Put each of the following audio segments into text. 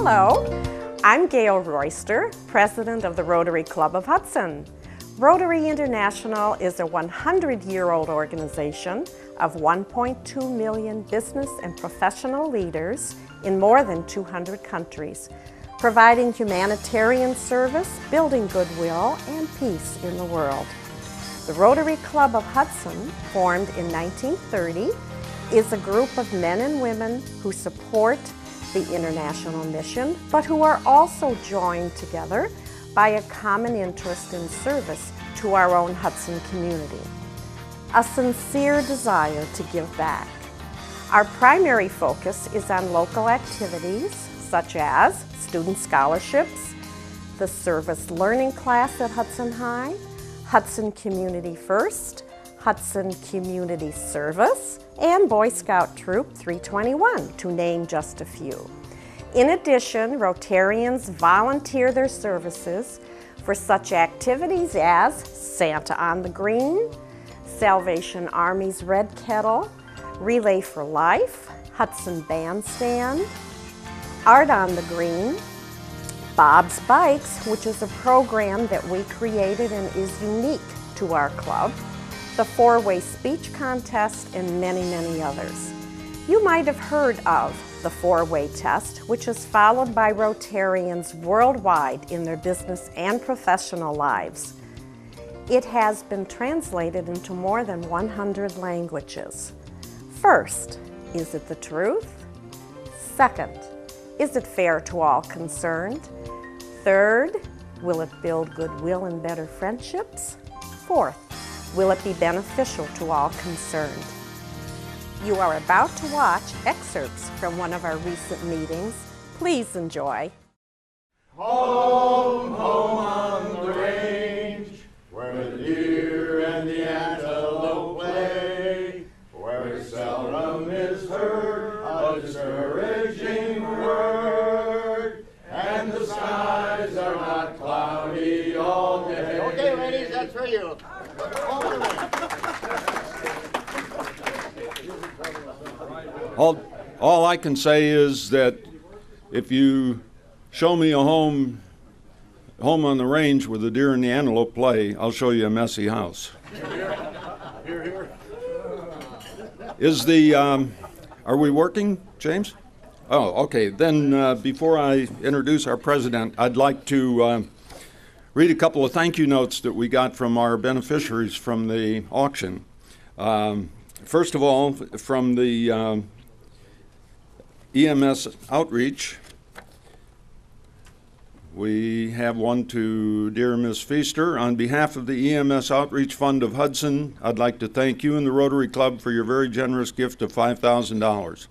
Hello, I'm Gail Royster, President of the Rotary Club of Hudson. Rotary International is a 100-year-old organization of 1.2 million business and professional leaders in more than 200 countries, providing humanitarian service, building goodwill, and peace in the world. The Rotary Club of Hudson, formed in 1930, is a group of men and women who support the international mission, but who are also joined together by a common interest in service to our own Hudson community. A sincere desire to give back. Our primary focus is on local activities such as student scholarships, the service learning class at Hudson High, Hudson Community First, Hudson Community Service, and Boy Scout Troop 321, to name just a few. In addition, Rotarians volunteer their services for such activities as Santa on the Green, Salvation Army's Red Kettle, Relay for Life, Hudson Bandstand, Art on the Green, Bob's Bikes, which is a program that we created and is unique to our club, the four-way speech contest, and many, many others. You might have heard of the four-way test, which is followed by Rotarians worldwide in their business and professional lives. It has been translated into more than 100 languages. First, is it the truth? Second, is it fair to all concerned? Third, will it build goodwill and better friendships? Fourth, will it be beneficial to all concerned? You are about to watch excerpts from one of our recent meetings. Please enjoy. Home, home on the range, where the deer and the antelope play, where seldom is heard a discouraging word, and the skies are not cloudy all day. Okay, ladies, that's for you. All I can say is that if you show me a home on the range where the deer and the antelope play, I'll show you a messy house. Here. Are we working, James? Oh, okay. Then before I introduce our president, I'd like to read a couple of thank you notes that we got from our beneficiaries from the auction. First of all, from the EMS Outreach, we have one to Dear Miss Feaster. On behalf of the EMS Outreach Fund of Hudson, I'd like to thank you and the Rotary Club for your very generous gift of $5,000.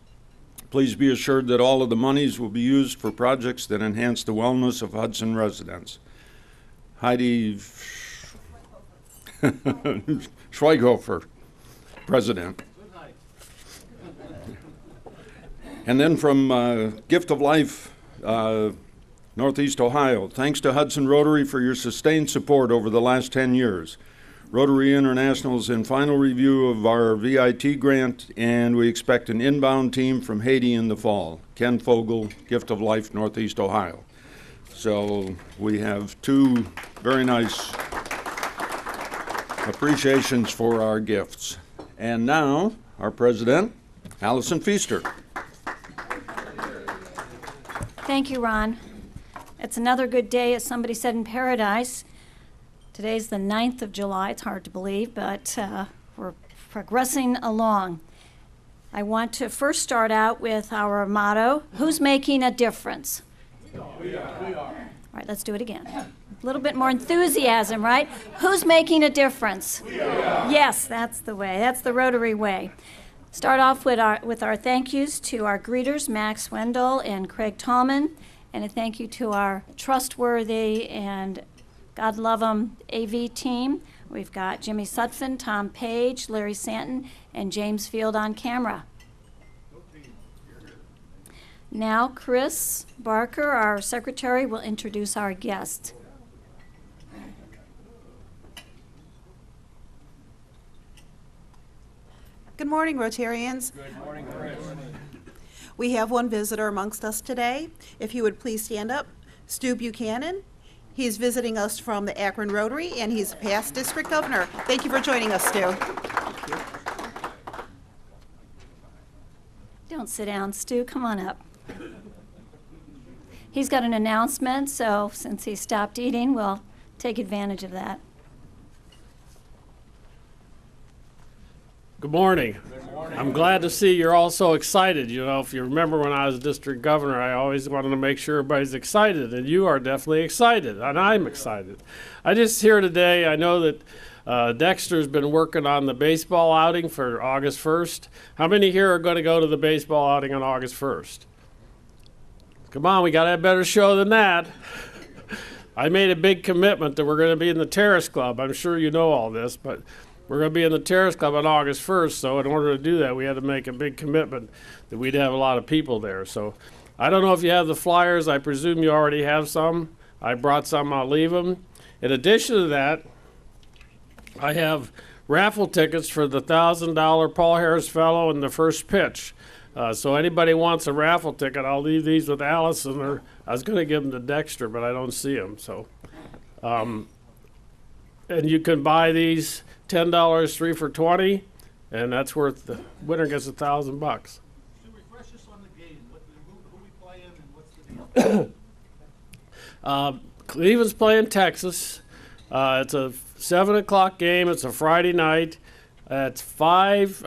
Please be assured that all of the monies will be used for projects that enhance the wellness of Hudson residents. Heidi Schweighofer, President. And then from Gift of Life, Northeast Ohio, thanks to Hudson Rotary for your sustained support over the last 10 years. Rotary International is in final review of our VIT grant, and we expect an inbound team from Haiti in the fall. Ken Fogel, Gift of Life, Northeast Ohio. So we have two very nice appreciations for our gifts. And now, our president, Allison Feaster. Thank you, Ron. It's another good day, as somebody said, in paradise. Today's the 9th of July. It's hard to believe, but we're progressing along. I want to first start out with our motto, who's making a difference? We are. All right, let's do it again. A little bit more enthusiasm, right? Who's making a difference? We are. Yes, that's the way. That's the Rotary way. Start off with our thank yous to our greeters, Max Wendell and Craig Tallman, and a thank you to our trustworthy and God love them AV team. We've got Jimmy Sutphin, Tom Page, Larry Santon, and James Field on camera. Now Chris Barker, our secretary, will introduce our guest. Good morning, Rotarians. Good morning, Chris. We have one visitor amongst us today. If you would please stand up. Stu Buchanan. He's visiting us from the Akron Rotary, and he's past district governor. Thank you for joining us, Stu. Don't sit down, Stu. Come on up. He's got an announcement, so since he stopped eating, we'll take advantage of that. Good morning. I'm glad to see you're all so excited. You know, if you remember when I was district governor, I always wanted to make sure everybody's excited, and you are definitely excited, and I'm excited. I just here today, I know that Dexter's been working on the baseball outing for August 1st. How many here are going to go to the baseball outing on August 1st? Come on, we got to have a better show than that. I made a big commitment that we're going to be in the Terrace Club. I'm sure you know all this, but we're going to be in the Terrace Club on August 1st, so in order to do that, we had to make a big commitment that we'd have a lot of people there. So I don't know if you have the flyers. I presume you already have some. I brought some. I'll leave them. In addition to that, I have raffle tickets for the $1,000 Paul Harris Fellow and the first pitch. So anybody wants a raffle ticket, I'll leave these with Allison, or I was going to give them to Dexter, but I don't see them. So, and you can buy these $10, 3 for $20, and that's worth, the winner gets $1,000. To refresh us on the game, who we playing and what's the deal? Cleveland's playing Texas. It's a 7 o'clock game. It's a Friday night. At 5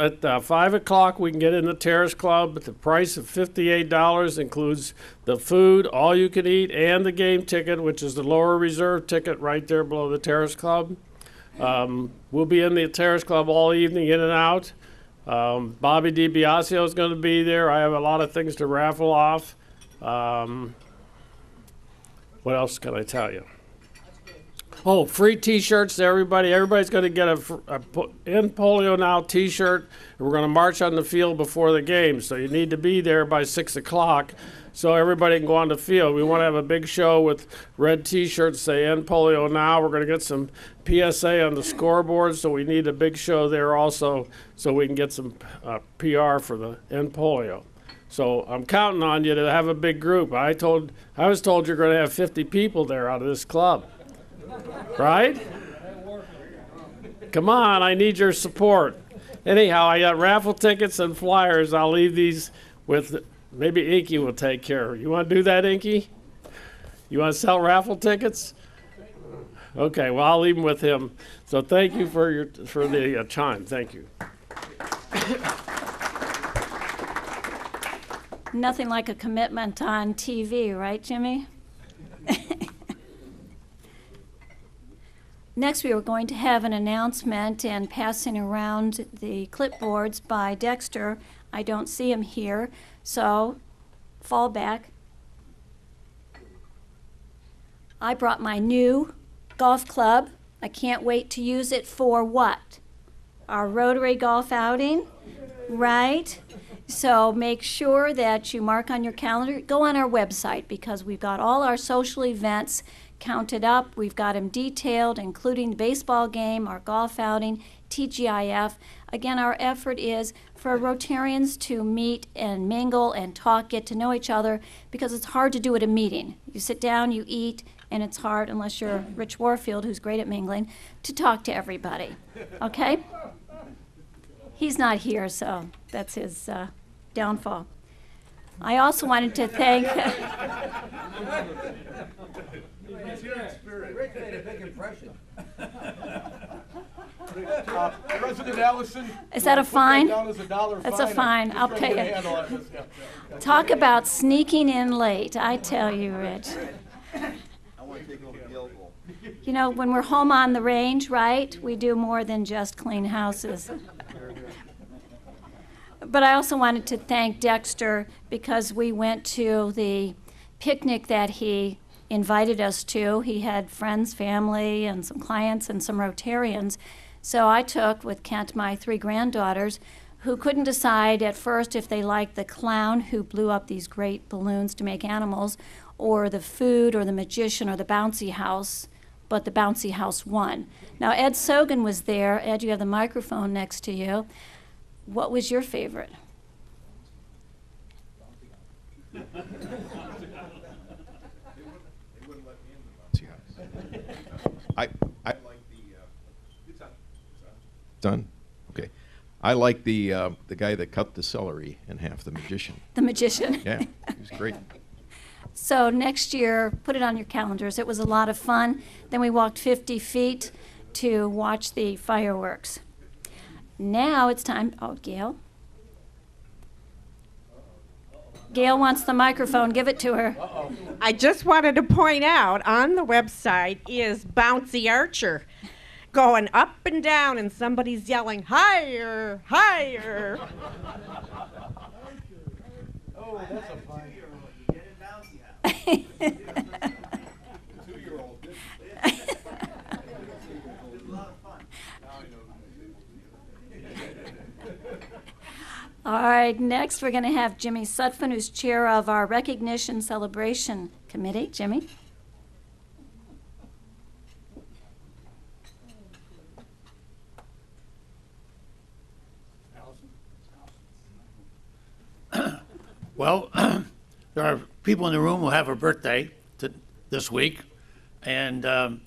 o'clock, we can get in the Terrace Club. The price of $58 includes the food, all you can eat, and the game ticket, which is the lower reserve ticket right there below the Terrace Club. We'll be in the Terrace Club all evening, in and out. Bobby DiBiasio is going to be there. I have a lot of things to raffle off. What else can I tell you? Oh, free T-shirts to everybody. Everybody's going to get a End Polio Now T-shirt. We're going to march on the field before the game, so you need to be there by 6 o'clock so everybody can go on the field. We want to have a big show with red T-shirts say End Polio Now. We're going to get some PSA on the scoreboard, so we need a big show there also so we can get some PR for the End Polio. So I'm counting on you to have a big group. I was told you're going to have 50 people there out of this club. Right? Come on, I need your support. Anyhow, I got raffle tickets and flyers. I'll leave these with, maybe Inky will take care of it. You want to do that, Inky? You want to sell raffle tickets? Okay, well, I'll leave them with him. So thank you for the chime. Thank you. Nothing like a commitment on TV, right, Jimmy? Next, we are going to have an announcement and passing around the clipboards by Dexter. I don't see him here, so fall back. I brought my new golf club. I can't wait to use it for what? Our Rotary golf outing, right? So make sure that you mark on your calendar. Go on our website because we've got all our social events counted up. We've got them detailed, including the baseball game, our golf outing, TGIF. Again, our effort is for Rotarians to meet and mingle and talk, get to know each other, because it's hard to do at a meeting. You sit down, you eat, and it's hard, unless you're Rich Warfield, who's great at mingling, to talk to everybody. Okay? He's not here, so that's his downfall. I also wanted to thank... Rick made a big impression. President Allison. Is that a fine? That's a fine. I'll pay it. Talk about sneaking in late. I tell you, Rich. I want to take over the field goal. You know, when we're home on the range, right, we do more than just clean houses. But I also wanted to thank Dexter because we went to the picnic that he invited us to. He had friends, family, and some clients and some Rotarians. So I took with Kent my 3 granddaughters who couldn't decide at first if they liked the clown who blew up these great balloons to make animals, or the food, or the magician, or the bouncy house, but the bouncy house won. Now Ed Sogan was there. Ed, you have the microphone next to you. What was your favorite? I like the. Done. Okay. I like the guy that cut the celery in half, the magician. The magician. Yeah, he was great. So next year, put it on your calendars. It was a lot of fun. Then we walked 50 feet to watch the fireworks. Now it's time. Oh, Gail. Gail wants the microphone. Give it to her. I just wanted to point out on the website is Bouncy Archer going up and down, and somebody's yelling, higher, higher. Oh, that's a fun. All right, next we're going to have Jimmy Sutphin, who's chair of our Recognition Celebration Committee. Jimmy? Well, there are people in the room who have a birthday this week, and I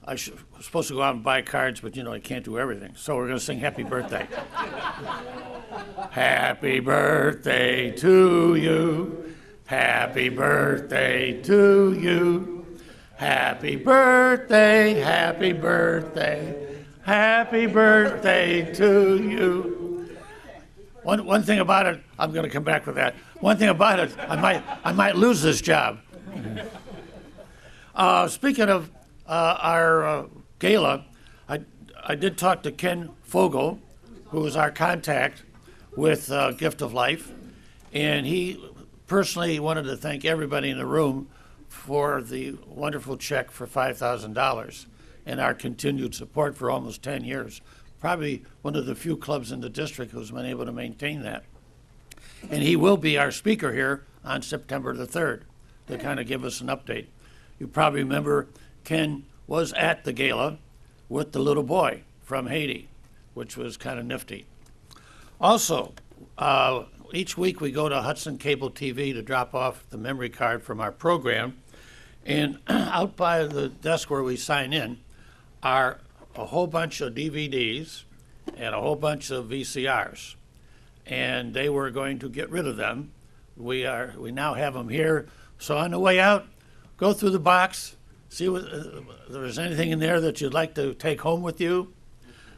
was supposed to go out and buy cards, but I can't do everything. So we're going to sing Happy Birthday. Happy birthday to you. Happy birthday to you. Happy birthday, happy birthday, happy birthday to you. One thing about it, I'm going to come back with that. One thing about it, I might lose this job. Speaking of our gala, I did talk to Ken Fogel, who is our contact with Gift of Life, and he personally wanted to thank everybody in the room for the wonderful check for $5,000 and our continued support for almost 10 years. Probably one of the few clubs in the district who's been able to maintain that. And he will be our speaker here on September the 3rd to kind of give us an update. You probably remember Ken was at the gala with the little boy from Haiti, which was kind of nifty. Also, each week we go to Hudson Cable TV to drop off the memory card from our program. And out by the desk where we sign in are a whole bunch of DVDs and a whole bunch of VCRs. And they were going to get rid of them. We now have them here. So on the way out, go through the box, see if there's anything in there that you'd like to take home with you.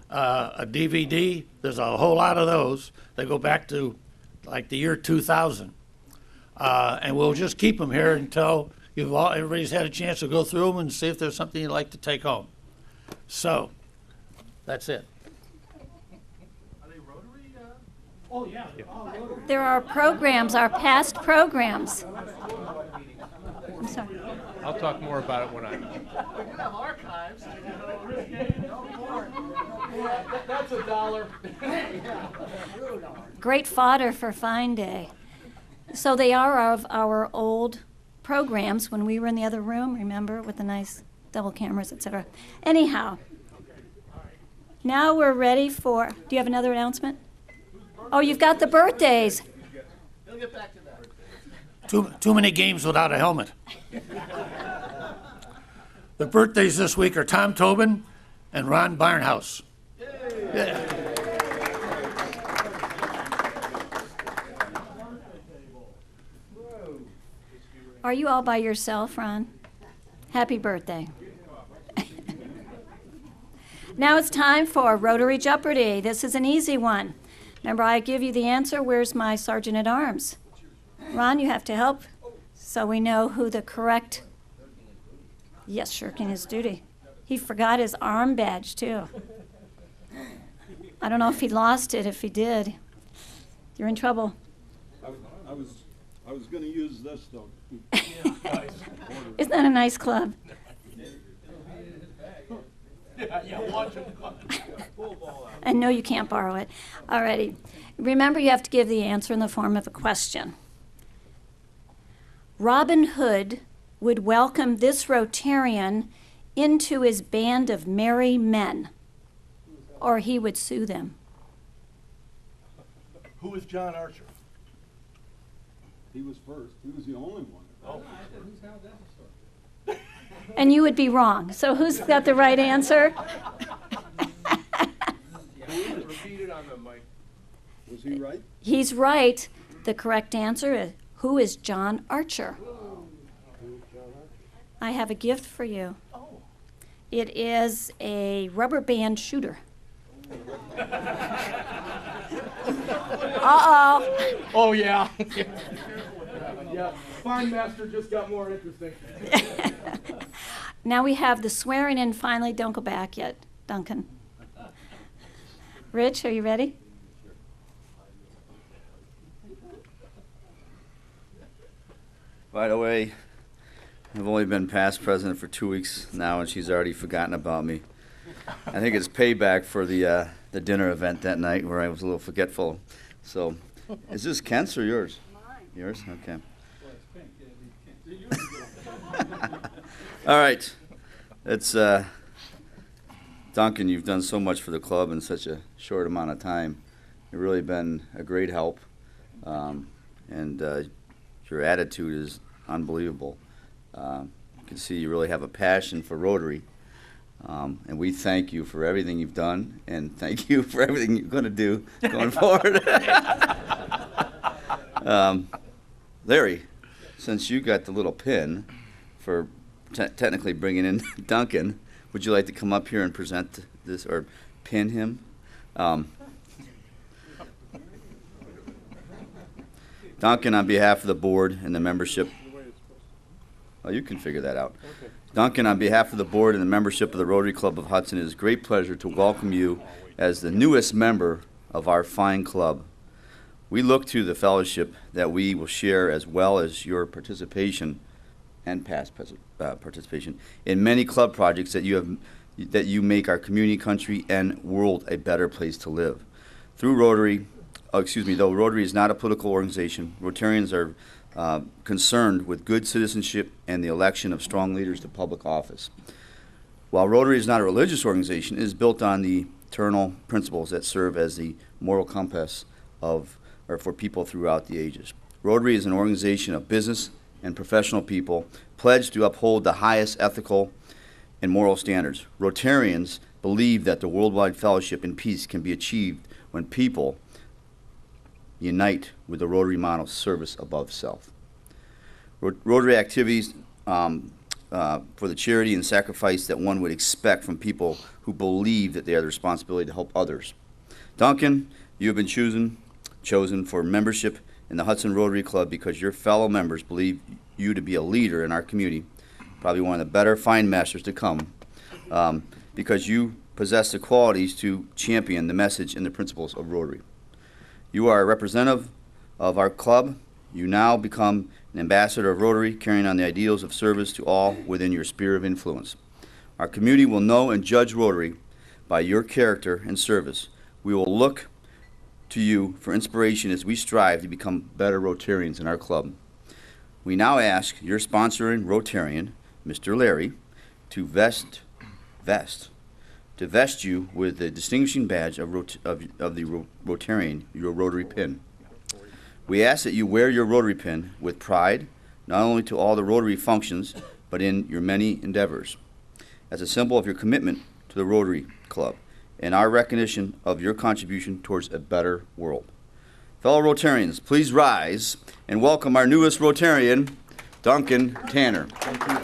A DVD, there's a whole lot of those. They go back to like the year 2000. And we'll just keep them here until everybody's had a chance to go through them and see if there's something you'd like to take home. So, that's it. Are they Rotary? Oh, yeah. Rotary. There are programs, our past programs. I'm sorry. I'll talk more about it when I... We do have archives. That's $1. Great fodder for Fine Day. So they are of our old programs when we were in the other room, remember, with the nice double cameras, etc. Anyhow, now we're ready for, do you have another announcement? Oh, you've got the birthdays. We'll get back to that. Too many games without a helmet. The birthdays this week are Tom Tobin and Ron Barnhouse. Yeah. Are you all by yourself, Ron? Happy birthday. Now it's time for Rotary Jeopardy. This is an easy one. Remember, I give you the answer. Where's my sergeant at arms? Ron, you have to help so we know who the correct... Yes, shirking his duty. He forgot his arm badge, too. I don't know if he lost it. If he did, you're in trouble. I was going to use this, though. Isn't that a nice club? Watch him. And no, you can't borrow it. Alrighty. Remember, you have to give the answer in the form of a question. Robin Hood would welcome this Rotarian into his band of merry men, or he would sue them. Who is John Archer? He was first. He was the only one. Oh. and you would be wrong. So who's got the right answer? Repeat it on the mic. Was he right? He's right. The correct answer is, who is John Archer? I have a gift for you. It is a rubber band shooter. Uh-oh. Oh, yeah. Yeah, Fine Master just got more interesting. Now we have the swearing in finally. Don't go back yet, Duncan. Rich, are you ready? By the way, I've only been past president for 2 weeks now, and she's already forgotten about me. I think it's payback for the dinner event that night where I was a little forgetful. So, is this Kent's or yours? Mine. Yours? Okay. All right. It's Duncan, you've done so much for the club in such a short amount of time. You've really been a great help, and your attitude is unbelievable. You can see you really have a passion for Rotary, and we thank you for everything you've done, and thank you for everything you're going to do going forward. Larry, since you got the little pin for technically bringing in Duncan, would you like to come up here and present this, or pin him? Duncan, on behalf of the board and the membership, oh, you can figure that out. Okay. Duncan, on behalf of the board and the membership of the Rotary Club of Hudson, it is a great pleasure to welcome you as the newest member of our fine club. We look to the fellowship that we will share, as well as your participation and past participation in many club projects that you make our community, country, and world a better place to live. Through Rotary, though Rotary is not a political organization, Rotarians are concerned with good citizenship and the election of strong leaders to public office. While Rotary is not a religious organization, it is built on the eternal principles that serve as the moral compass for people throughout the ages. Rotary is an organization of business and professional people pledged to uphold the highest ethical and moral standards. Rotarians believe that the worldwide fellowship and peace can be achieved when people unite with the Rotary model, service above self. Rotary activities for the charity and sacrifice that one would expect from people who believe that they have the responsibility to help others. Duncan, you have been chosen for membership in the Hudson Rotary Club because your fellow members believe you to be a leader in our community, probably one of the better fine masters to come, because you possess the qualities to champion the message and the principles of Rotary. You are a representative of our club. You now become an ambassador of Rotary, carrying on the ideals of service to all within your sphere of influence. Our community will know and judge Rotary by your character and service. We will look to you for inspiration as we strive to become better Rotarians in our club. We now ask your sponsoring Rotarian, Mr. Larry, to vest you with the distinguishing badge of the Rotarian, your Rotary pin. We ask that you wear your Rotary pin with pride, not only to all the Rotary functions, but in your many endeavors, as a symbol of your commitment to the Rotary Club and our recognition of your contribution towards a better world. Fellow Rotarians, please rise and welcome our newest Rotarian, Duncan Tanner. Thank you.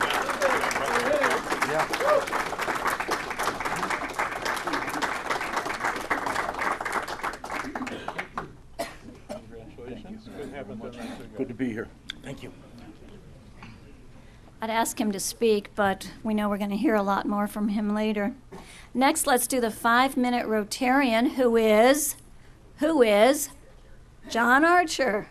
Good to be here. Thank you. I'd ask him to speak, but we know we're going to hear a lot more from him later. Next, let's do the 5-minute Rotarian, who is John Archer.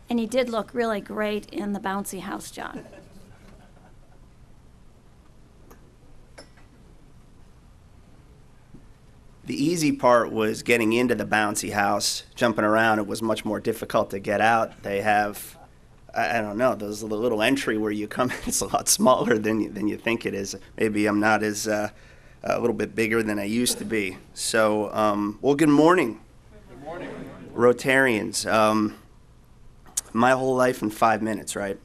And he did look really great in the bouncy house, John. The easy part was getting into the bouncy house. Jumping around, it was much more difficult to get out. They have, I don't know, there's a little entry where you come in. It's a lot smaller than you think it is. Maybe I'm not as a little bit bigger than I used to be. So, well, good morning. Good morning. Rotarians. My whole life in 5 minutes, right?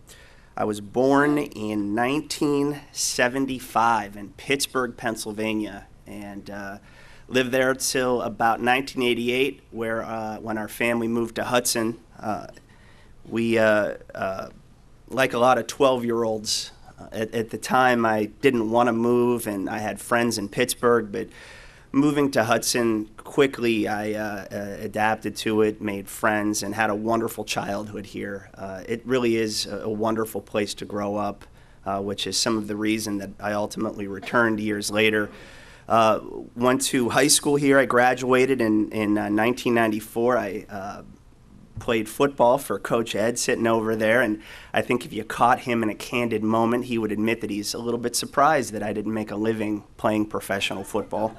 I was born in 1975 in Pittsburgh, Pennsylvania, and lived there till about 1988, where when our family moved to Hudson. We, like a lot of 12-year-olds, at the time I didn't want to move, and I had friends in Pittsburgh, but moving to Hudson quickly, I adapted to it, made friends, and had a wonderful childhood here. It really is a wonderful place to grow up, which is some of the reason that I ultimately returned years later. Went to high school here. I graduated in 1994. I played football for Coach Ed sitting over there, and I think if you caught him in a candid moment, he would admit that he's a little bit surprised that I didn't make a living playing professional football.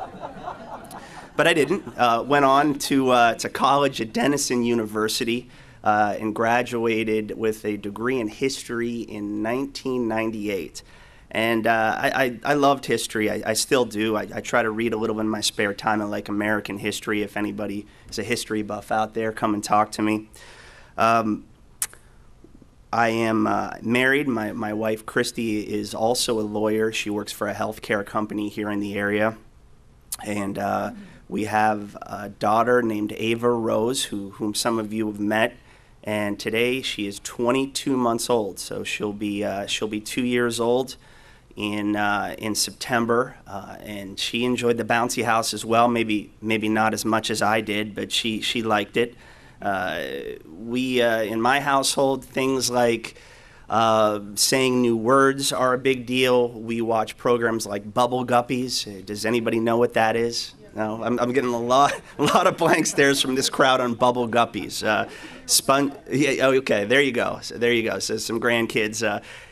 But I didn't. Went on to college at Denison University and graduated with a degree in history in 1998. And I loved history. I still do. I try to read a little in my spare time. I like American history. If anybody is a history buff out there, come and talk to me. I am married. My wife, Christy, is also a lawyer. She works for a healthcare company here in the area. And we have a daughter named Ava Rose, whom some of you have met. And today she is 22 months old. So she'll be 2 years old in September, and she enjoyed the bouncy house as well. Maybe not as much as I did, but she liked it. We in my household, things like saying new words are a big deal. We watch programs like Bubble Guppies. Does anybody know what that is? No, I'm getting a lot of blank stares from this crowd on Bubble Guppies. Yeah, okay, there you go. So some grandkids.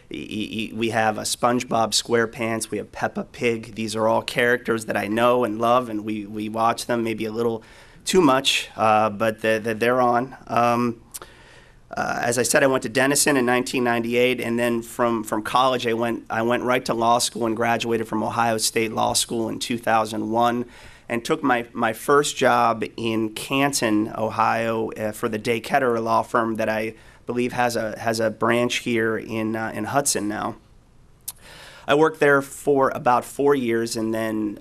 We have a SpongeBob SquarePants, we have Peppa Pig. These are all characters that I know and love, and we watch them maybe a little too much, but they're on. As I said, I went to Denison in 1998, and then from college I went right to law school and graduated from Ohio State Law School in 2001, and took my first job in Canton, Ohio, for the Day Ketterer law firm that I believe has a branch here in Hudson now. I worked there for about 4 years and then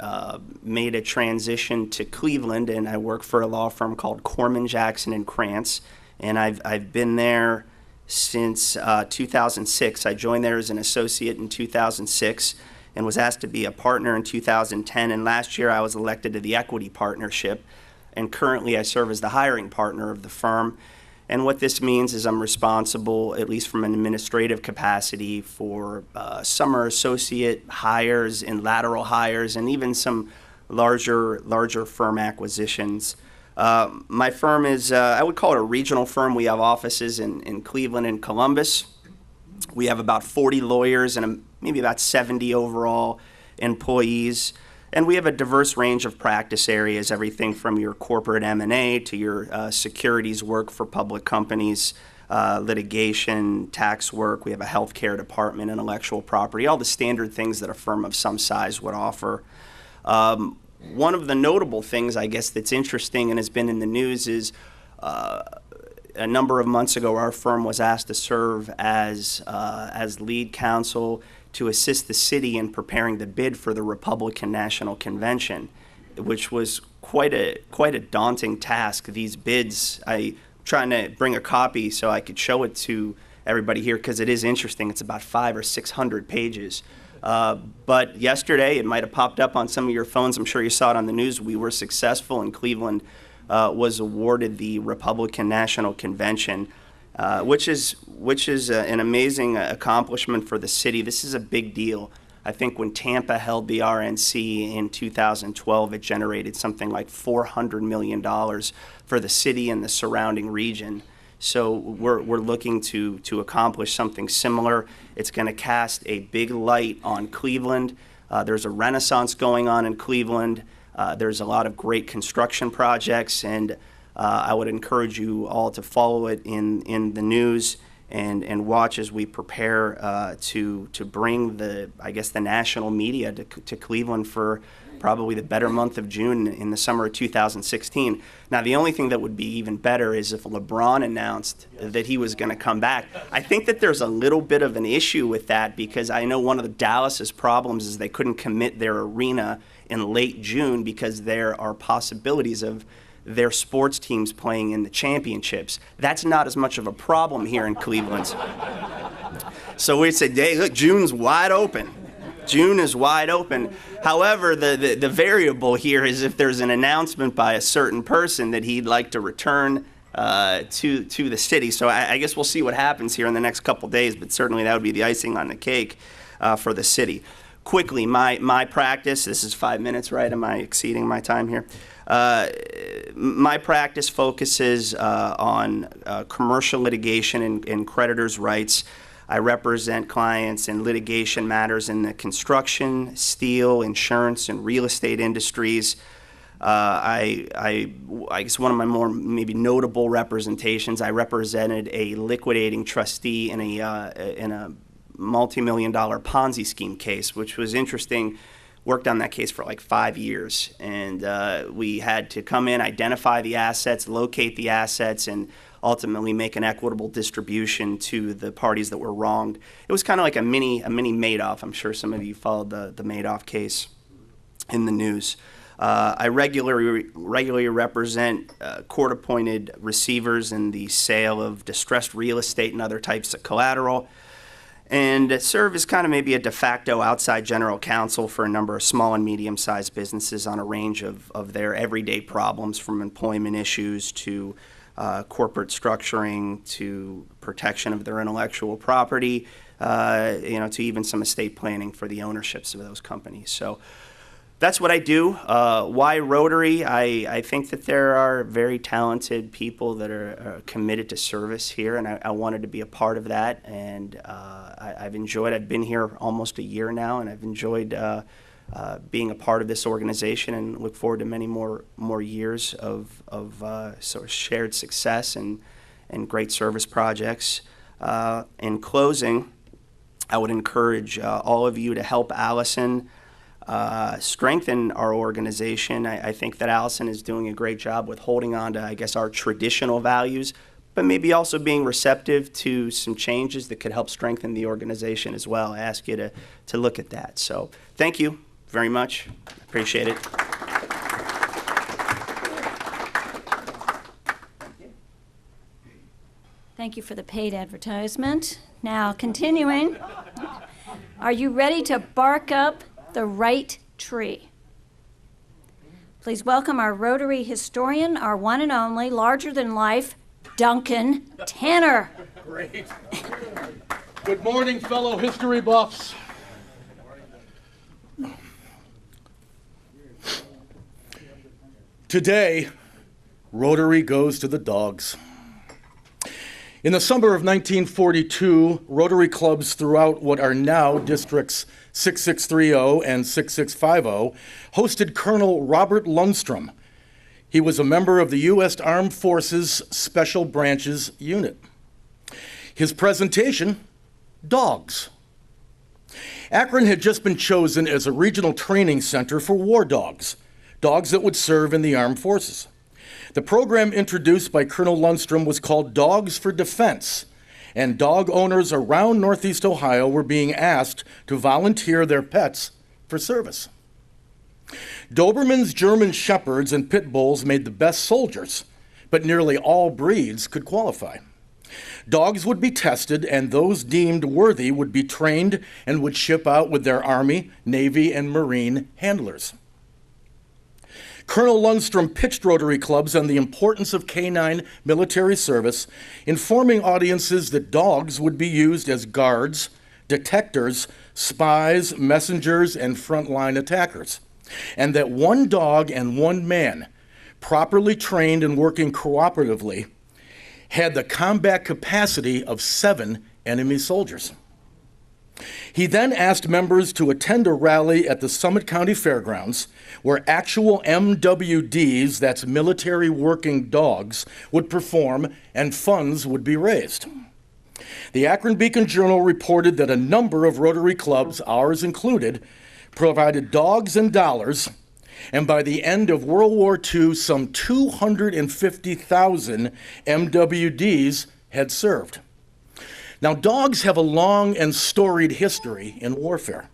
made a transition to Cleveland, and I work for a law firm called Corman, Jackson and Krantz, and I've been there since 2006. I joined there as an associate in 2006 and was asked to be a partner in 2010, and last year I was elected to the equity partnership, and currently I serve as the hiring partner of the firm. And what this means is I'm responsible, at least from an administrative capacity, for summer associate hires and lateral hires and even some larger firm acquisitions. My firm is, I would call it a regional firm. We have offices in Cleveland and Columbus. We have about 40 lawyers and maybe about 70 overall employees. And we have a diverse range of practice areas, everything from your corporate M&A to your securities work for public companies, litigation, tax work. We have a healthcare department, intellectual property, all the standard things that a firm of some size would offer. One of the notable things, I guess, that's interesting and has been in the news is a number of months ago, our firm was asked to serve as lead counsel to assist the city in preparing the bid for the Republican National Convention, which was quite a daunting task. These bids, I'm trying to bring a copy so I could show it to everybody here because it is interesting. It's about 500 or 600 pages. But yesterday, it might have popped up on some of your phones. I'm sure you saw it on the news. We were successful, and Cleveland was awarded the Republican National Convention. Which is an amazing accomplishment for the city. This is a big deal. I think when Tampa held the RNC in 2012, it generated something like $400 million for the city and the surrounding region. So we're looking to accomplish something similar. It's going to cast a big light on Cleveland. There's a renaissance going on in Cleveland. There's a lot of great construction projects, and I would encourage you all to follow it in the news and watch as we prepare to bring the national media to Cleveland for probably the better month of June in the summer of 2016. Now, the only thing that would be even better is if LeBron announced that he was going to come back. I think that there's a little bit of an issue with that because I know one of the Dallas's problems is they couldn't commit their arena in late June because there are possibilities of their sports teams playing in the championships. That's not as much of a problem here in Cleveland. So we said, hey, look, June's wide open. June is wide open. However, the variable here is if there's an announcement by a certain person that he'd like to return to the city. So I guess we'll see what happens here in the next couple days, but certainly that would be the icing on the cake for the city. Quickly, my practice, this is 5 minutes, right? Am I exceeding my time here? My practice focuses on commercial litigation and creditors' rights. I represent clients in litigation matters in the construction, steel, insurance, and real estate industries. I guess one of my more maybe notable representations, I represented a liquidating trustee in a multi-million-dollar Ponzi scheme case, which was interesting. Worked on that case for like 5 years, and we had to come in, identify the assets, locate the assets, and ultimately make an equitable distribution to the parties that were wronged. It was kind of like a mini Madoff. I'm sure some of you followed the Madoff case in the news. I regularly represent court-appointed receivers in the sale of distressed real estate and other types of collateral, and serve as kind of maybe a de facto outside general counsel for a number of small and medium-sized businesses on a range of their everyday problems, from employment issues to corporate structuring to protection of their intellectual property, to even some estate planning for the ownerships of those companies. So that's what I do. Why Rotary? I think that there are very talented people that are committed to service here, and I wanted to be a part of that. And I've been here almost a year now, and I've enjoyed being a part of this organization, and look forward to many more years of sort of shared success and great service projects. In closing, I would encourage all of you to help Allison strengthen our organization. I think that Allison is doing a great job with holding on to, I guess, our traditional values, but maybe also being receptive to some changes that could help strengthen the organization as well. I ask you to look at that. So thank you very much. Appreciate it. Thank you for the paid advertisement. Now, continuing, are you ready to bark up the right tree? Please welcome our Rotary historian, our one and only, larger-than-life, Duncan Tanner. Great. Good morning, fellow history buffs. Today, Rotary goes to the dogs. In the summer of 1942, Rotary clubs throughout what are now districts 6630 and 6650 hosted Colonel Robert Lundstrom. He was a member of the U.S. Armed Forces Special Branches Unit. His presentation, dogs. Akron had just been chosen as a regional training center for war dogs, dogs that would serve in the armed forces. The program introduced by Colonel Lundstrom was called Dogs for Defense, and dog owners around Northeast Ohio were being asked to volunteer their pets for service. Dobermans, German Shepherds, and Pit Bulls made the best soldiers, but nearly all breeds could qualify. Dogs would be tested, and those deemed worthy would be trained and would ship out with their Army, Navy, and Marine handlers. Colonel Lundstrom pitched Rotary clubs on the importance of canine military service, informing audiences that dogs would be used as guards, detectors, spies, messengers, and frontline attackers, and that one dog and one man, properly trained and working cooperatively, had the combat capacity of 7 enemy soldiers. He then asked members to attend a rally at the Summit County Fairgrounds where actual MWDs, that's military working dogs, would perform and funds would be raised. The Akron Beacon Journal reported that a number of Rotary clubs, ours included, provided dogs and dollars And by the end of World War II, some 250,000 MWDs had served. Now, dogs have a long and storied history in warfare.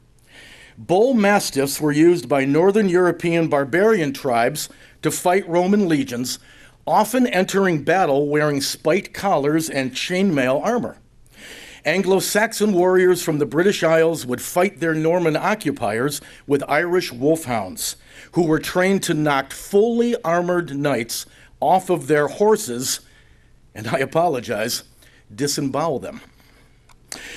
Bull mastiffs were used by Northern European barbarian tribes to fight Roman legions, often entering battle wearing spiked collars and chainmail armor. Anglo-Saxon warriors from the British Isles would fight their Norman occupiers with Irish wolfhounds, who were trained to knock fully armored knights off of their horses, and I apologize, disembowel them.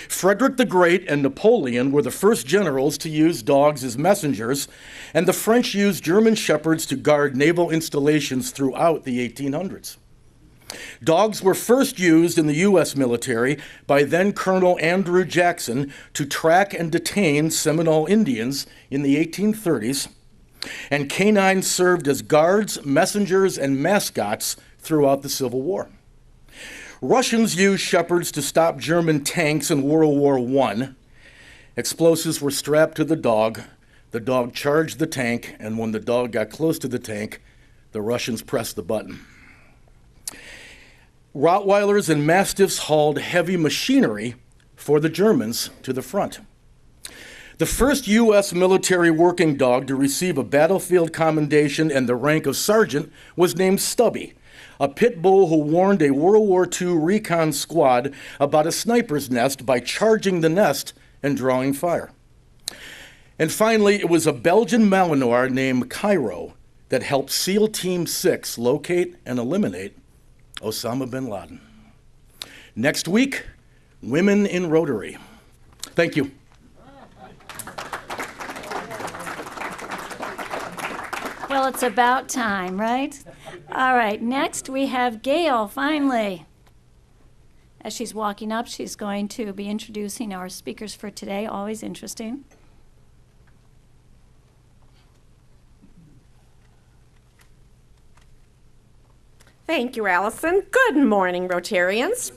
Frederick the Great and Napoleon were the first generals to use dogs as messengers, and the French used German shepherds to guard naval installations throughout the 1800s. Dogs were first used in the U.S. military by then Colonel Andrew Jackson to track and detain Seminole Indians in the 1830s, and canines served as guards, messengers, and mascots throughout the Civil War. Russians used shepherds to stop German tanks in World War I. Explosives were strapped to the dog charged the tank, and when the dog got close to the tank, the Russians pressed the button. Rottweilers and Mastiffs hauled heavy machinery for the Germans to the front. The first U.S. military working dog to receive a battlefield commendation and the rank of sergeant was named Stubby, a pit bull who warned a World War II recon squad about a sniper's nest by charging the nest and drawing fire. And finally, it was a Belgian Malinois named Cairo that helped SEAL Team 6 locate and eliminate Osama bin Laden. Next week, Women in Rotary. Thank you. Well, it's about time, right? All right, next we have Gail, finally. As she's walking up, she's going to be introducing our speakers for today, always interesting. Thank you, Allison. Good morning, Rotarians.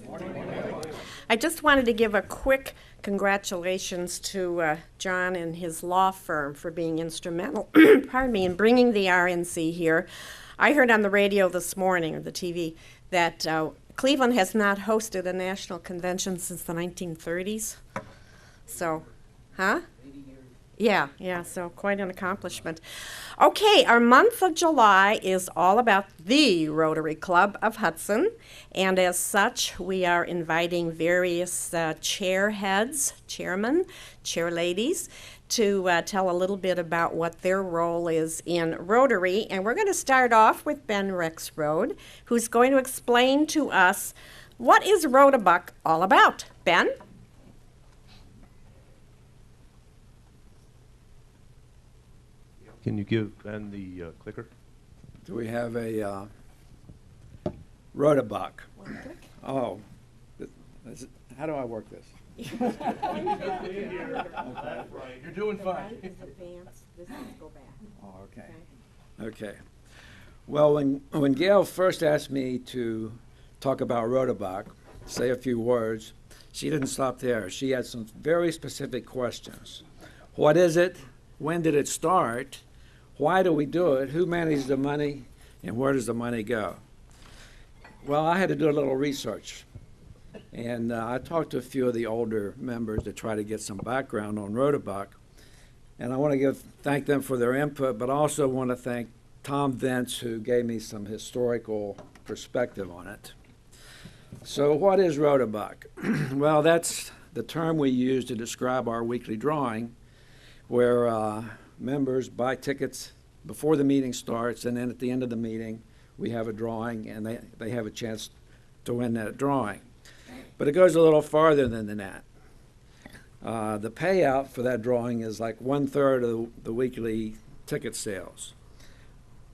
I just wanted to give a quick congratulations to John and his law firm for being instrumental, pardon me, in bringing the RNC here. I heard on the radio this morning, or the TV, that Cleveland has not hosted a national convention since the 1930s. So, huh? Yeah, so quite an accomplishment. Okay, our month of July is all about the Rotary Club of Hudson, and as such, we are inviting various chairheads, chairmen, chairladies, to tell a little bit about what their role is in Rotary. And we're going to start off with Ben Rexroad, who's going to explain to us what is Rotabuck all about. Ben? Can you give Ben the clicker? Do we have a Rotabuck? Oh, how do I work this? You're doing fine. Oh, okay. Okay. Well, when Gail first asked me to talk about Rotabuck, say a few words, she didn't stop there. She had some very specific questions. What is it? When did it start? Why do we do it? Who manages the money? And where does the money go? Well, I had to do a little research. And I talked to a few of the older members to try to get some background on Rotabuck. And I want to thank them for their input, but I also want to thank Tom Vince, who gave me some historical perspective on it. So what is Rotabuck? Well, that's the term we use to describe our weekly drawing, where members buy tickets before the meeting starts, and then at the end of the meeting, we have a drawing, and they have a chance to win that drawing. But it goes a little farther than that. The payout for that drawing is like 1/3 of the weekly ticket sales.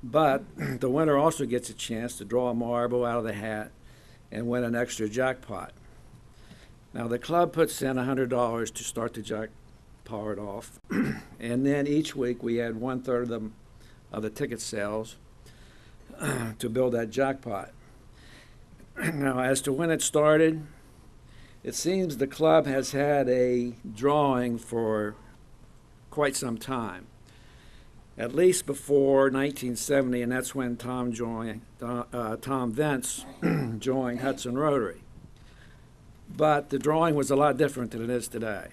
But the winner also gets a chance to draw a marble out of the hat and win an extra jackpot. Now, the club puts in $100 to start the jackpot off, and then each week we add 1/3 of the ticket sales to build that jackpot. Now, as to when it started, it seems the club has had a drawing for quite some time. at least before 1970, and that's when Tom Vence joined Hudson Rotary. But the drawing was a lot different than it is today.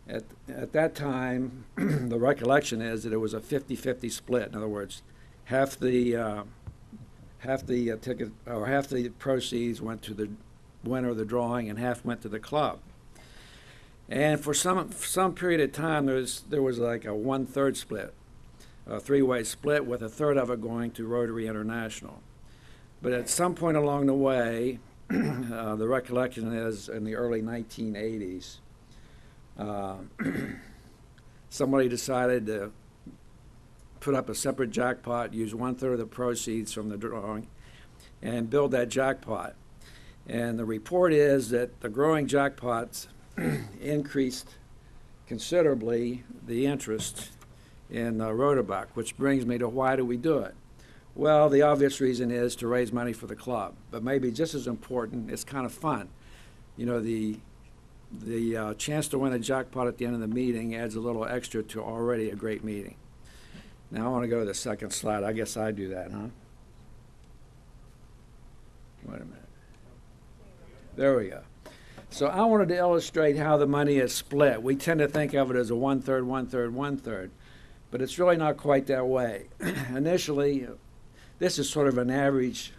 At that time, the recollection is that it was a 50-50 split. In other words, half the ticket or half the proceeds went to the winner of the drawing, and half went to the club. And for some period of time, there was like a 1/3 split, a three-way split, with a third of it going to Rotary International. But at some point along the way, the recollection is in the early 1980s, somebody decided to put up a separate jackpot, use 1/3 of the proceeds from the drawing, and build that jackpot. And the report is that the growing jackpots increased considerably the interest in Rotary, which brings me to why do we do it? Well, the obvious reason is to raise money for the club, but maybe just as important, it's kind of fun. You know, the chance to win a jackpot at the end of the meeting adds a little extra to already a great meeting. Now I want to go to the second slide. I guess I do that, huh? Wait a minute. There we go. So I wanted to illustrate how the money is split. We tend to think of it as a 1/3, 1/3, 1/3, but it's really not quite that way. Initially, this is sort of an average,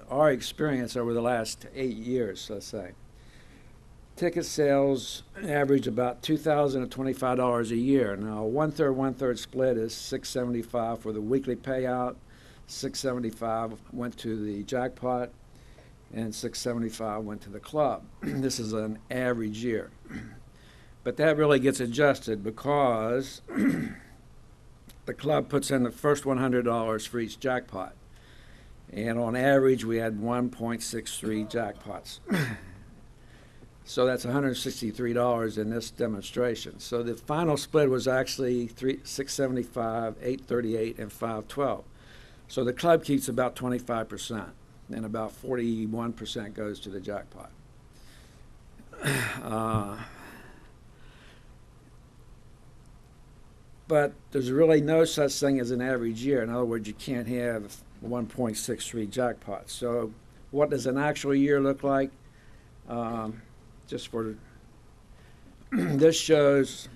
our experience over the last 8 years, let's say. Ticket sales average about $2,025 a year. Now, a 1/3, 1/3 split is $675 for the weekly payout. $675 went to the jackpot, and $675 went to the club. This is an average year. But that really gets adjusted because the club puts in the first $100 for each jackpot. And on average, we had 1.63 jackpots. So that's $163 in this demonstration. So the final split was actually $675, $838, and $512. So the club keeps about 25%, and about 41% goes to the jackpot. But there's really no such thing as an average year. In other words, you can't have 1.63 jackpots. So what does an actual year look like? Just for this shows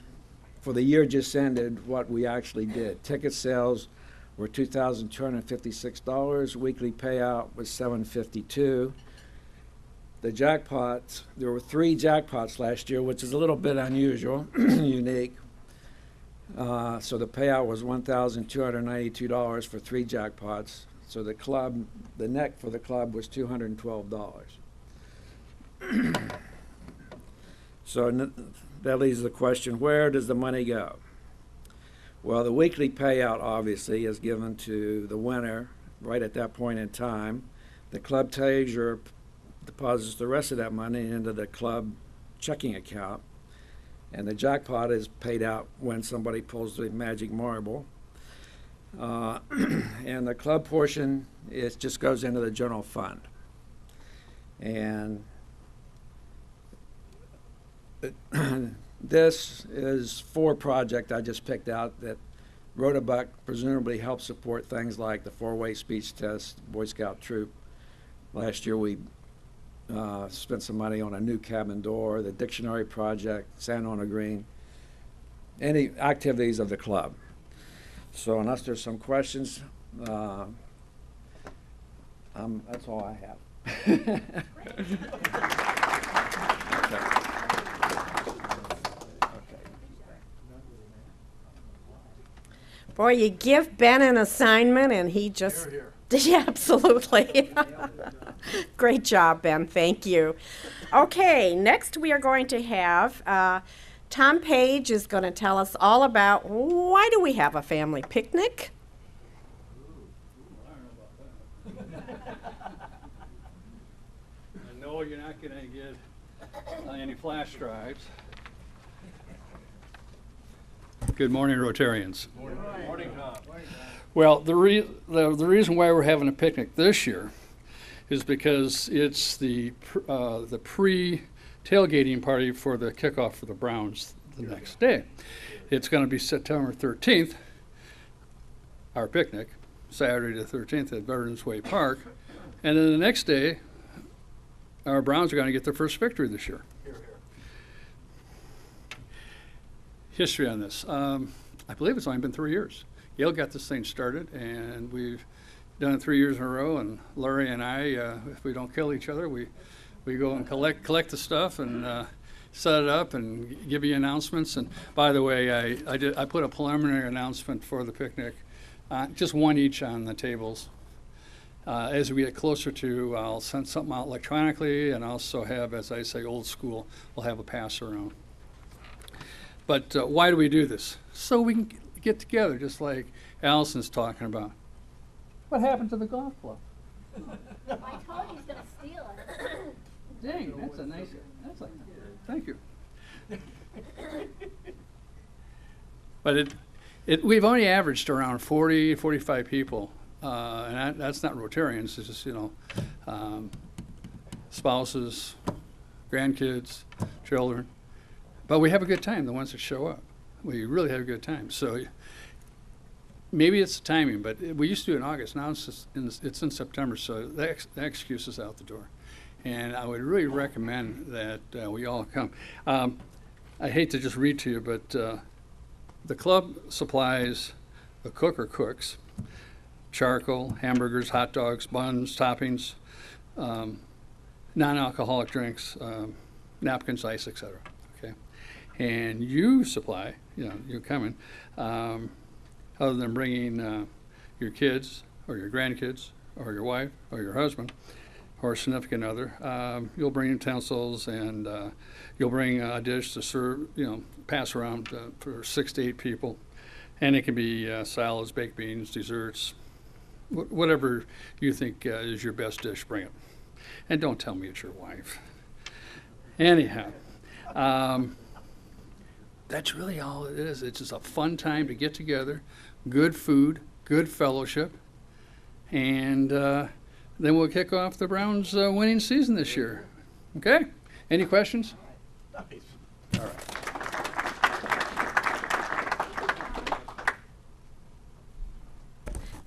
for the year just ended what we actually did. Ticket sales were $2,256. Weekly payout was $752. The jackpots, there were 3 jackpots last year, which is a little bit unusual, unique. So the payout was $1,292 for 3 jackpots. So the club, the net for the club was $212. So that leaves the question, where does the money go? Well, the weekly payout obviously is given to the winner right at that point in time. The club treasurer deposits the rest of that money into the club checking account, and the jackpot is paid out when somebody pulls the magic marble. And the club portion, it just goes into the general fund. And this is 4 projects I just picked out that Rotary presumably helped support things like the 4-way speech test, Boy Scout troop. Last year we spent some money on a new cabin door, the dictionary project, Sand on a Green, any activities of the club. So unless there's some questions, that's all I have. Boy, you give Ben an assignment and he just... Yeah, absolutely. Great job, Ben. Thank you. Okay, next we are going to have Tom Page is going to tell us all about why do we have a family picnic? I know you're not going to get any flash drives. Good morning, Rotarians. Morning, Tom. Well, the reason why we're having a picnic this year is because it's the pre-tailgating party for the kickoff for the Browns the next day. It's going to be September 13th. our picnic, Saturday the 13th at Veterans Way Park. And then the next day, our Browns are going to get their first victory this year. History on this. I believe it's only been 3 years. Yale got this thing started, and we've done it 3 years in a row. And Larry and I, if we don't kill each other, we go and collect the stuff and set it up and give you announcements. And by the way, I put a preliminary announcement for the picnic, just one each on the tables. As we get closer to, I'll send something out electronically, and also have, as I say, old school, we'll have a pass around. But why do we do this? So we can get together, just like Allison's talking about. What happened to the golf club? I told you he's going to steal it. Dang, that's a nice, thank you. But we've only averaged around 40, 45 people. And that's not Rotarians, it's just, spouses, grandkids, children. But we have a good time, the ones that show up. We really have a good time. So maybe it's the timing, but we used to do it in August. Now it's in September, so that excuse is out the door. And I would really recommend that we all come. I hate to just read to you, but the club supplies the cook or cooks, charcoal, hamburgers, hot dogs, buns, toppings, non-alcoholic drinks, napkins, ice, etc. Okay, and you supply, you come in, other than bringing your kids or your grandkids or your wife or your husband or a significant other, you'll bring utensils and you'll bring a dish to serve, pass around for 6 to 8 people, and it can be salads, baked beans, desserts. Whatever you think is your best dish, bring it. And don't tell me it's your wife. Anyhow, that's really all it is. It's just a fun time to get together, good food, good fellowship, and then we'll kick off the Browns' winning season this year. Okay? Any questions? Nice. All right.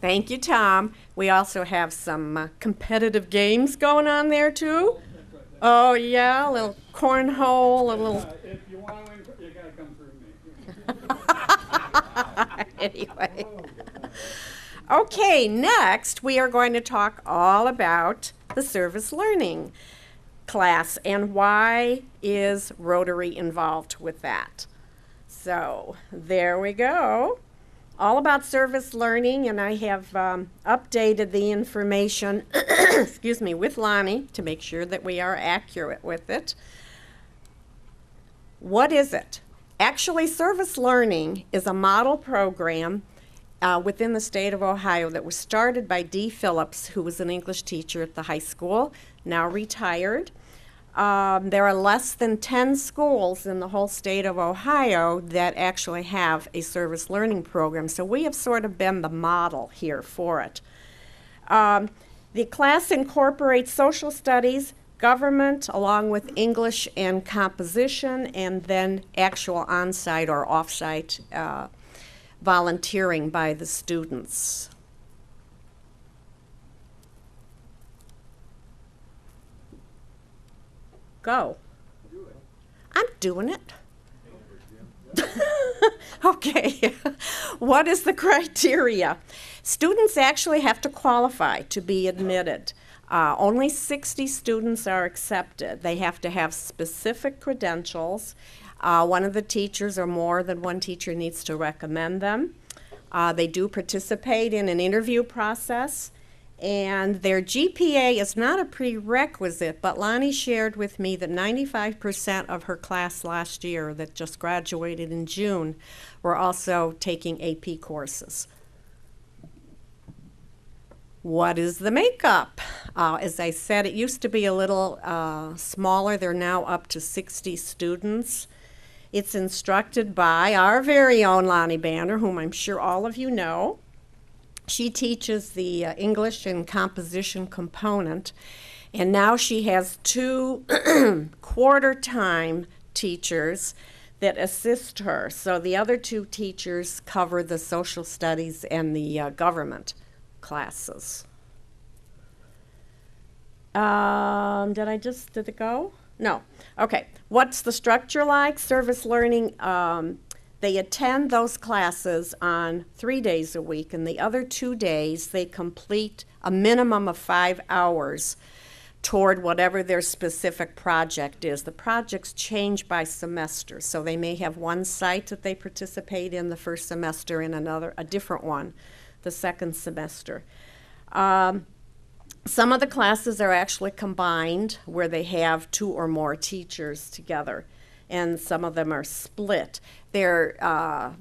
Thank you, Tom. We also have some competitive games going on there, too. Oh, yeah, a little cornhole, a little... If you want to win, you got to come through me. Anyway. Okay, next we are going to talk all about the service learning class and why is Rotary involved with that. So, there we go. All about service learning, and I have updated the information, excuse me, with Lonnie to make sure that we are accurate with it. What is it? Actually, service learning is a model program within the state of Ohio that was started by Dee Phillips, who was an English teacher at the high school, now retired. There are less than 10 schools in the whole state of Ohio that actually have a service learning program, so we have sort of been the model here for it. The class incorporates social studies, government, along with English and composition, and then actual on-site or off-site volunteering by the students. Go. I'm doing it. Okay. What is the criteria? Students actually have to qualify to be admitted. Only 60 students are accepted. They have to have specific credentials. One of the teachers or more than one teacher needs to recommend them. They do participate in an interview process. And their GPA is not a prerequisite, but Lonnie shared with me that 95% of her class last year that just graduated in June were also taking AP courses. What is the makeup? As I said, it used to be a little smaller. They're now up to 60 students. It's instructed by our very own Lonnie Banner, whom I'm sure all of you know. She teaches the English and composition component, and now she has 2 quarter-time teachers that assist her. So the other two teachers cover the social studies and the government classes. Did it go? No. Okay. What's the structure like? Service learning, they attend those classes on 3 days a week, and the other 2 days they complete a minimum of 5 hours toward whatever their specific project is. The projects change by semester, so they may have one site that they participate in the first semester and a different one the second semester. Some of the classes are actually combined where they have 2 or more teachers together, and some of them are split. Their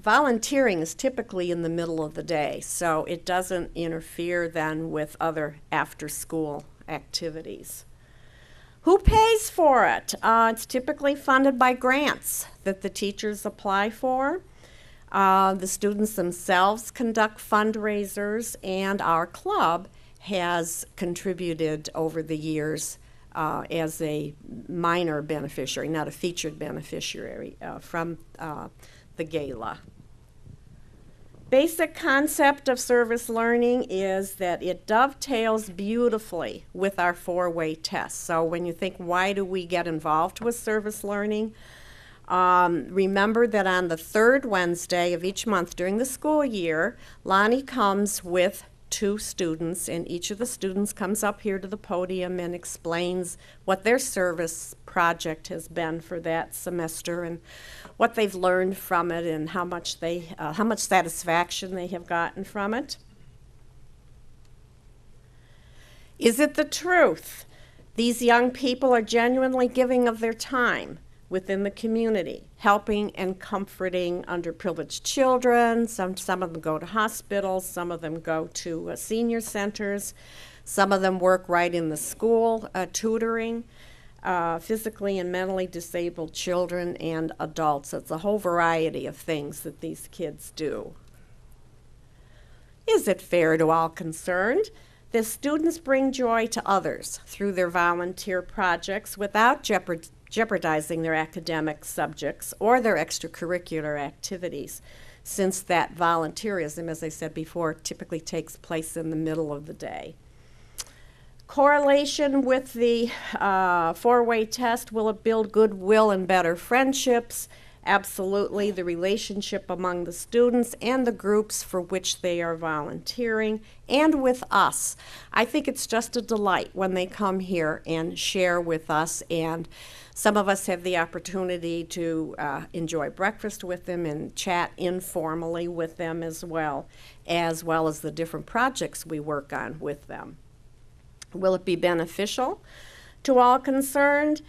volunteering is typically in the middle of the day, so it doesn't interfere then with other after-school activities. Who pays for it? It's typically funded by grants that the teachers apply for. The students themselves conduct fundraisers, and our club has contributed over the years as a minor beneficiary, not a featured beneficiary, from the gala. Basic concept of service learning is that it dovetails beautifully with our 4-way test. So when you think, why do we get involved with service learning? Remember that on the 3rd Wednesday of each month during the school year, Lonnie comes with 2 students, and each of the students comes up here to the podium and explains what their service project has been for that semester and what they've learned from it and how much satisfaction they have gotten from it. Is it the truth? These young people are genuinely giving of their time within the community, helping and comforting underprivileged children. Some of them go to hospitals, some of them go to senior centers, some of them work right in the school, tutoring physically and mentally disabled children and adults. It's a whole variety of things that these kids do. Is it fair to all concerned? The students bring joy to others through their volunteer projects without jeopardizing their academic subjects or their extracurricular activities, since that volunteerism, as I said before, typically takes place in the middle of the day. Correlation with the 4-way test, will it build goodwill and better friendships? Absolutely. The relationship among the students and the groups for which they are volunteering, and with us. I think it's just a delight when they come here and share with us, and some of us have the opportunity to enjoy breakfast with them and chat informally with them as well as the different projects we work on with them. Will it be beneficial to all concerned?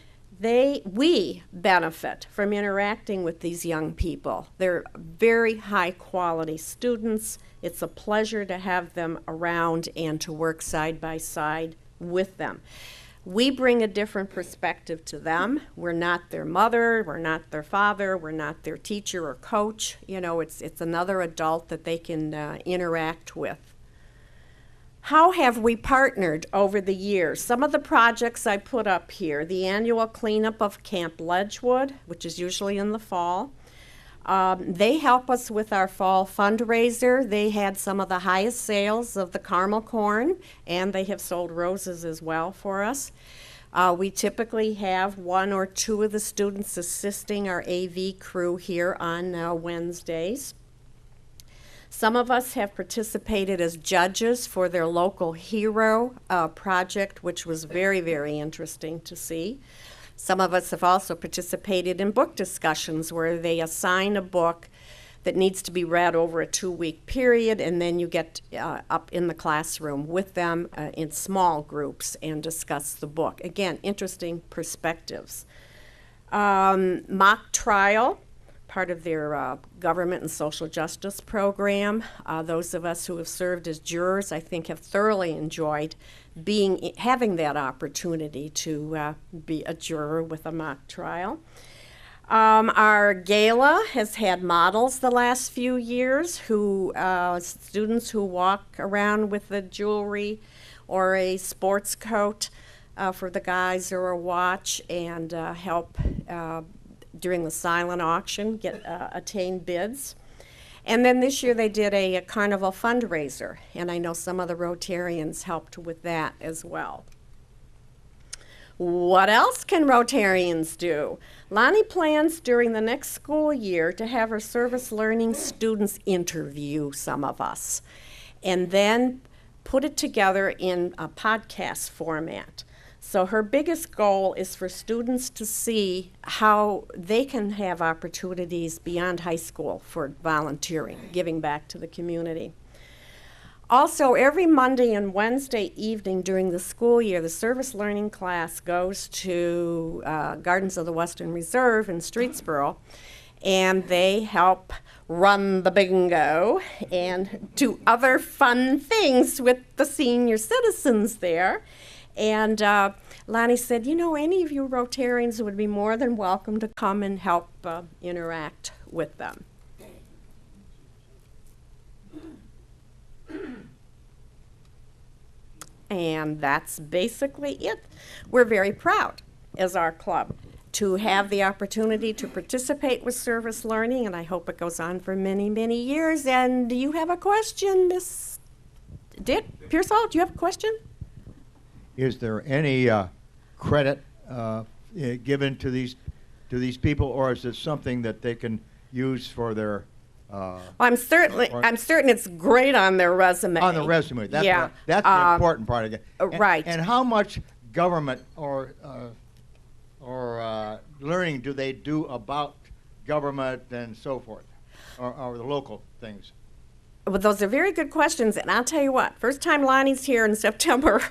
We benefit from interacting with these young people. They're very high quality students. It's a pleasure to have them around and to work side by side with them. We bring a different perspective to them. We're not their mother, we're not their father, we're not their teacher or coach. You know, it's another adult that they can interact with. How have we partnered over the years? Some of the projects I put up here: the annual cleanup of Camp Ledgewood, which is usually in the fall. They help us with our fall fundraiser. They had some of the highest sales of the caramel corn, and they have sold roses as well for us. We typically have 1 or 2 of the students assisting our AV crew here on Wednesdays. Some of us have participated as judges for their local hero project, which was very, very interesting to see. Some of us have also participated in book discussions where they assign a book that needs to be read over a 2-week period, and then you get up in the classroom with them in small groups and discuss the book. Again, interesting perspectives. Mock trial, part of their government and social justice program. Those of us who have served as jurors, I think, have thoroughly enjoyed having that opportunity to be a juror with a mock trial. Our gala has had models the last few years, students who walk around with the jewelry or a sports coat for the guys or a watch, and help during the silent auction, attain bids. And then this year they did a carnival fundraiser, and I know some of the Rotarians helped with that as well. What else can Rotarians do? Lonnie plans during the next school year to have her service learning students interview some of us and then put it together in a podcast format. So her biggest goal is for students to see how they can have opportunities beyond high school for volunteering, giving back to the community. Also, every Monday and Wednesday evening during the school year, the service learning class goes to Gardens of the Western Reserve in Streetsboro, and they help run the bingo and do other fun things with the senior citizens there. And Lonnie said, you know, any of you Rotarians would be more than welcome to come and help interact with them. And that's basically it. We're very proud as our club to have the opportunity to participate with service learning, and I hope it goes on for many, many years. And do you have a question, Miss Dick Pearsall? Do you have a question? Is there any credit given to these people, or is it something that they can use for their? Well, I'm certain it's great on their resume. On the resume, that's yeah. That's the important part of it. Right. And how much government or learning do they do about government and so forth, or the local things? Well, those are very good questions, and I'll tell you what, first time Lonnie's here in September,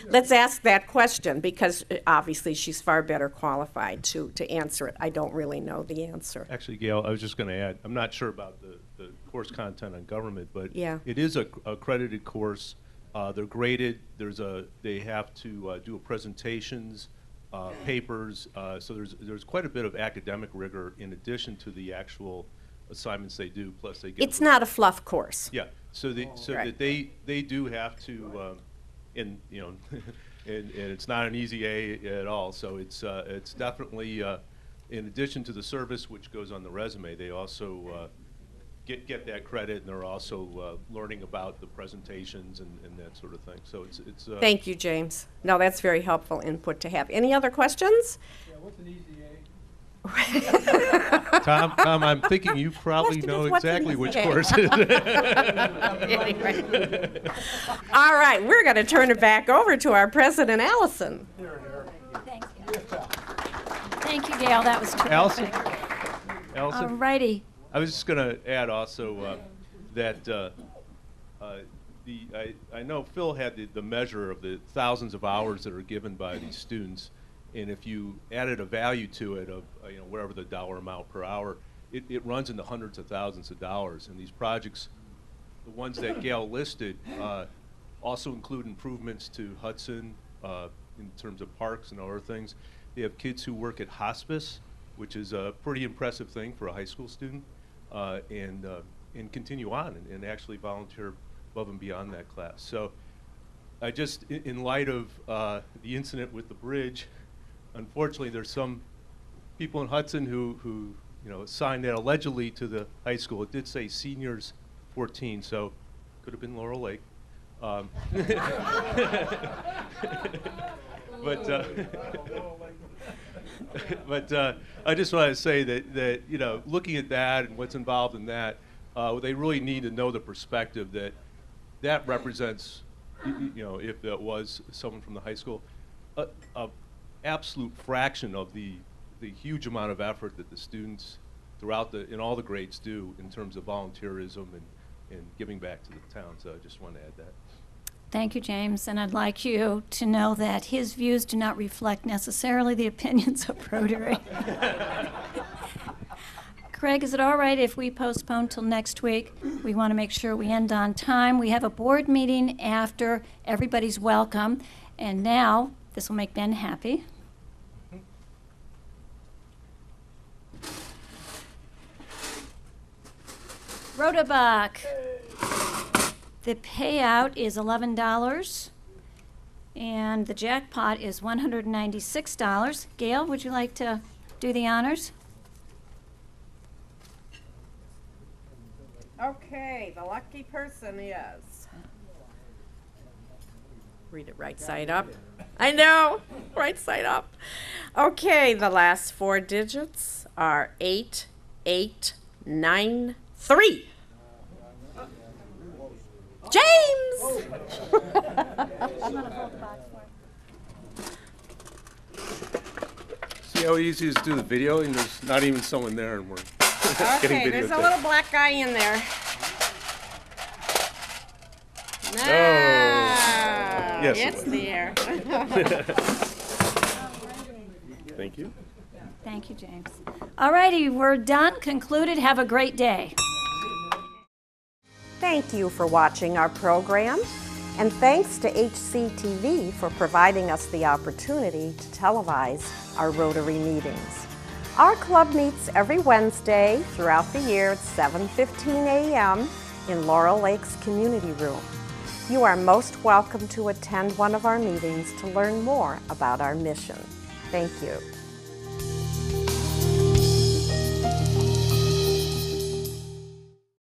let's ask that question, because obviously she's far better qualified to answer it. I don't really know the answer. Actually, Gail, I was just going to add, I'm not sure about the course content on government, but yeah. It is a accredited course. They're graded. They have to do presentations, papers, so there's quite a bit of academic rigor in addition to the actual assignments they do, plus they get. It's not a fluff course. Yeah, so right. that they do have to, and you know, and it's not an easy A at all. So it's definitely in addition to the service which goes on the resume, they also get that credit, and they're also learning about the presentations and that sort of thing. So it's. Thank you, James. No, that's very helpful input to have. Any other questions? Yeah, what's an easy A? Tom, I'm thinking you probably know exactly which course it is. All right, we're going to turn it back over to our president, Allison. Thank you, Gail. That was terrific. Allison? All righty. I was just going to add also that I know Phil had the measure of the thousands of hours that are given by these students. And if you added a value to it of whatever the dollar amount per hour, it runs into hundreds of thousands of dollars. And these projects, the ones that Gail listed, also include improvements to Hudson in terms of parks and other things. They have kids who work at hospice, which is a pretty impressive thing for a high school student, and continue on and actually volunteer above and beyond that class. So I just, in light of the incident with the bridge, unfortunately, there's some people in Hudson who signed that allegedly to the high school. It did say seniors 14, so could have been Laurel Lake. But I just want to say that looking at that and what's involved in that, they really need to know the perspective that represents, if that was someone from the high school, a absolute fraction of the huge amount of effort that the students throughout in all the grades do in terms of volunteerism and giving back to the town. So I just want to add that. Thank you, James. And I'd like you to know that his views do not reflect necessarily the opinions of Rotary. Craig, is it all right if we postpone till next week? We want to make sure we end on time. We have a board meeting after. Everybody's welcome. And now, this will make Ben happy. Rotobach. The payout is $11, and the jackpot is $196. Gail, would you like to do the honors? Okay, the lucky person is. Read it right side up. I know, right side up. Okay, the last 4 digits are 8893. James! See how easy it is to do the video, and there's not even someone there, and we're getting Okay, video. there's a little black guy in there. No, Yes, it it's was. there. Thank you. Thank you, James. All righty, we're done, concluded. Have a great day. Thank you for watching our program, and thanks to HCTV for providing us the opportunity to televise our Rotary meetings. Our club meets every Wednesday throughout the year at 7:15 a.m. in Laurel Lakes Community Room. You are most welcome to attend one of our meetings to learn more about our mission. Thank you.